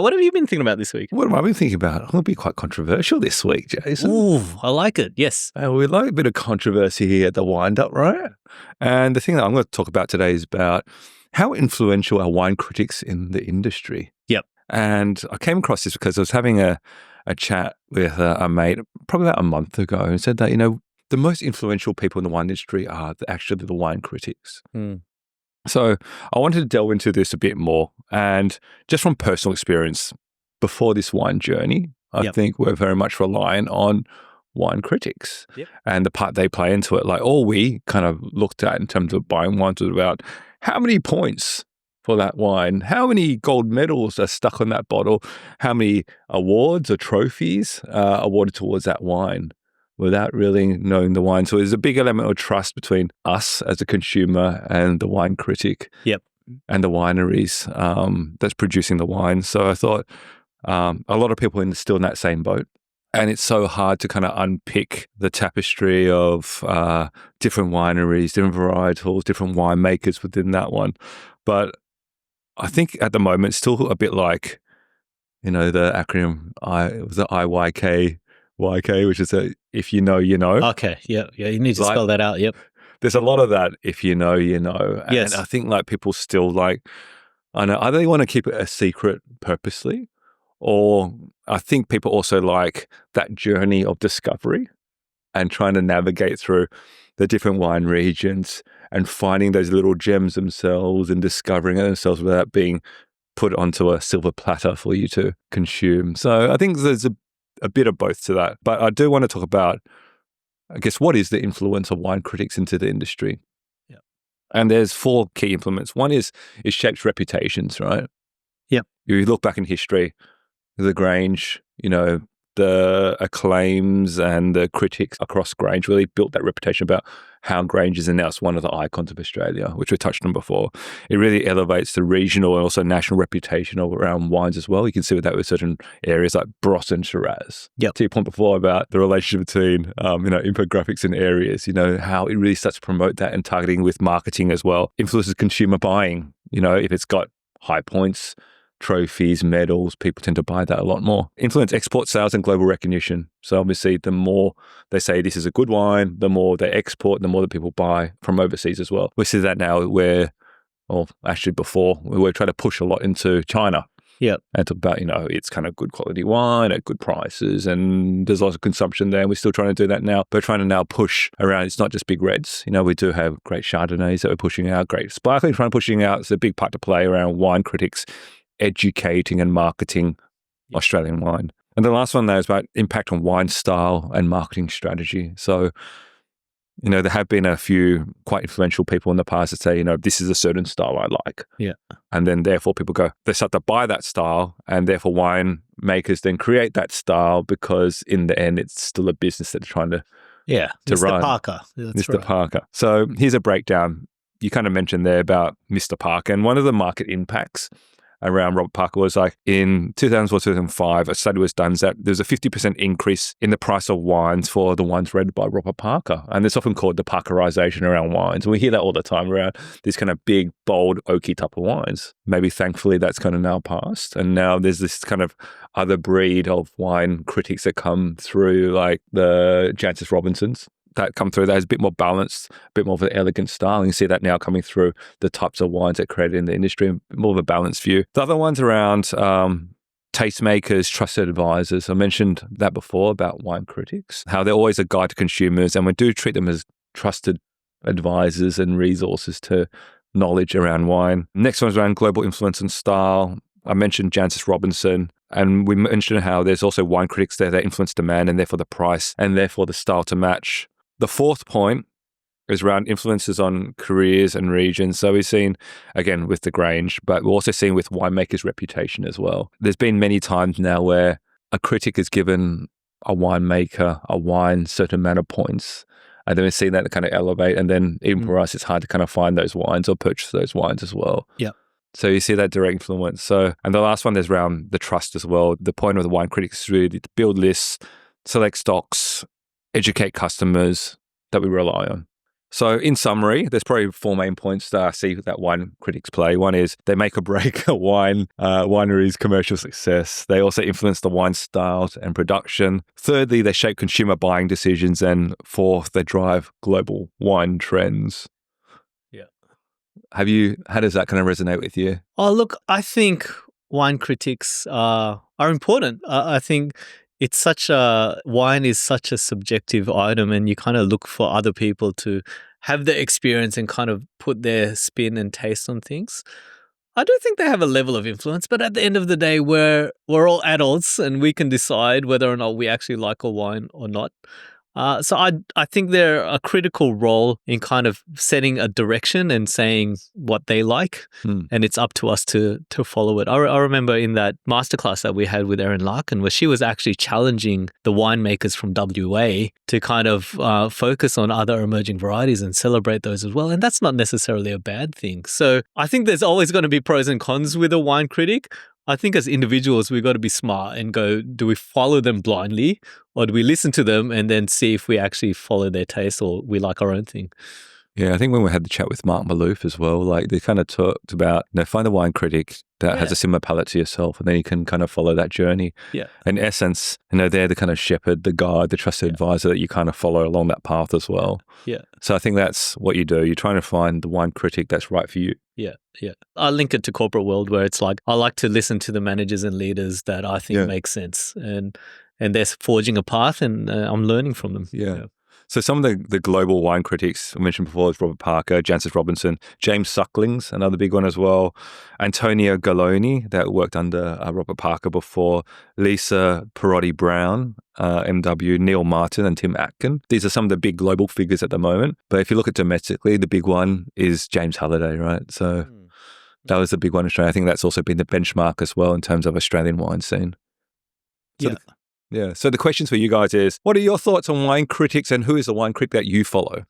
What have you been thinking about this week? What have I been thinking about? I'm going to be quite controversial this week, Jason. Ooh, I like it. Yes. We like a bit of controversy here at the Wind-Up, right? And the thing that I'm going to talk about today is about how influential are wine critics in the industry. Yep. And I came across this because I was having a chat with a mate probably about a month ago and said that, the most influential people in the wine industry are actually the wine critics. Mm. So I wanted to delve into this a bit more. And just from personal experience, before this wine journey, I think we're very much reliant on wine critics and the part they play into it. Like all we kind of looked at in terms of buying wines was about how many points for that wine, how many gold medals are stuck on that bottle, how many awards or trophies are awarded towards that wine without really knowing the wine. So there's a big element of trust between us as a consumer and the wine critic and the wineries that's producing the wine. So I thought a lot of people are still in that same boat. And it's so hard to kind of unpick the tapestry of different wineries, different varietals, different winemakers within that one. But I think at the moment, it's still a bit like, the acronym IYK, which is if you know, you know. Okay. Yeah. You need to spell that out. Yep. There's a lot of that. If you know, you know. Yes. And I think people still I know, either they want to keep it a secret purposely, or I think people also like that journey of discovery and trying to navigate through the different wine regions and finding those little gems themselves and discovering it themselves without being put onto a silver platter for you to consume. So I think there's a bit of both to that. But I do want to talk about, I guess, what is the influence of wine critics into the industry? Yeah. And there's 4 key influences. One is it shapes reputations, right? Yep. You look back in history, the Grange, the acclaims and the critics across Grange really built that reputation about how Grange is now one of the icons of Australia, which we touched on before. It really elevates the regional and also national reputation around wines as well. You can see with that with certain areas like Bros and Shiraz. Yep. To your point before about the relationship between, infographics and areas, how it really starts to promote that and targeting with marketing as well. Influences consumer buying, if it's got high points, trophies, medals, people tend to buy that a lot more. Influence export sales and global recognition. So obviously the more they say this is a good wine, the more they export, the more that people buy from overseas as well. We see that now before, we're trying to push a lot into China. Yeah. And talk about, it's kind of good quality wine at good prices and there's lots of consumption there. And we're still trying to do that now. We're trying to now push around. It's not just big reds. We do have great Chardonnays that we're pushing out, great sparkling, pushing out. It's a big part to play around wine critics educating and marketing Australian wine. And the last one there is about impact on wine style and marketing strategy. So, there have been a few quite influential people in the past that say, this is a certain style I like. Yeah. And then therefore people they start to buy that style and therefore wine makers then create that style because in the end it's still a business that they're trying to Mr. run. Parker. That's Mr. right. Parker. So here's a breakdown. You kind of mentioned there about Mr. Parker and one of the market impacts around Robert Parker was in 2004, 2005, a study was done that there's a 50% increase in the price of wines for the wines read by Robert Parker. And it's often called the Parkerisation around wines. And we hear that all the time around these kind of big, bold, oaky type of wines. Maybe thankfully that's kind of now passed. And now there's this kind of other breed of wine critics that come through like the Jancis Robinsons. That come through that is a bit more balanced, a bit more of an elegant style. And you see that now coming through the types of wines that are created in the industry, more of a balanced view. The other ones around tastemakers, trusted advisors. I mentioned that before about wine critics, how they're always a guide to consumers and we do treat them as trusted advisors and resources to knowledge around wine. Next one is around global influence and style. I mentioned Jancis Robinson. And we mentioned how there's also wine critics there that influence demand and therefore the price and therefore the style to match. The fourth point is around influences on careers and regions. So we've seen, again, with the Grange, but we're also seeing with winemakers' reputation as well. There's been many times now where a critic has given a winemaker a wine certain amount of points, and then we've seen that kind of elevate. And then even for us, it's hard to kind of find those wines or purchase those wines as well. Yeah. So you see that direct influence. So, and the last one is around the trust as well. The point of the wine critics is really to build lists, select stocks, educate customers that we rely on. So in summary, there's probably 4 main points that I see that wine critics play. One is they make or break a winery's commercial success. They also influence the wine styles and production. Thirdly, they shape consumer buying decisions. And fourth, they drive global wine trends. Yeah. How does that kind of resonate with you? Oh, look, I think wine critics are important. I think wine is such a subjective item, and you kind of look for other people to have the experience and kind of put their spin and taste on things. I do think they have a level of influence, but at the end of the day, we're all adults and we can decide whether or not we actually like a wine or not. So I think they're a critical role in kind of setting a direction and saying what they like, and it's up to us to follow it. I remember in that masterclass that we had with Erin Larkin, where she was actually challenging the winemakers from WA to kind of focus on other emerging varieties and celebrate those as well. And that's not necessarily a bad thing. So I think there's always going to be pros and cons with a wine critic. I think as individuals, we've got to be smart and go, do we follow them blindly or do we listen to them and then see if we actually follow their taste or we like our own thing? Yeah, I think when we had the chat with Mark Malouf as well, like they kind of talked about, find a wine critic that has a similar palate to yourself, and then you can kind of follow that journey. Yeah. In essence, they're the kind of shepherd, the guide, the trusted advisor that you kind of follow along that path as well. Yeah. So I think that's what you do. You're trying to find the wine critic that's right for you. Yeah, yeah. I link it to corporate world where it's like I like to listen to the managers and leaders that I think make sense, and they're forging a path, and I'm learning from them. Yeah. So some of the global wine critics I mentioned before is Robert Parker, Jancis Robinson, James Suckling's another big one as well, Antonio Galloni that worked under Robert Parker before, Lisa Perotti-Brown, MW, Neil Martin and Tim Atkin. These are some of the big global figures at the moment. But if you look at domestically, the big one is James Halliday, right? So that was the big one in Australia. I think that's also been the benchmark as well in terms of Australian wine scene. So yeah. So the questions for you guys is, what are your thoughts on wine critics and who is the wine critic that you follow?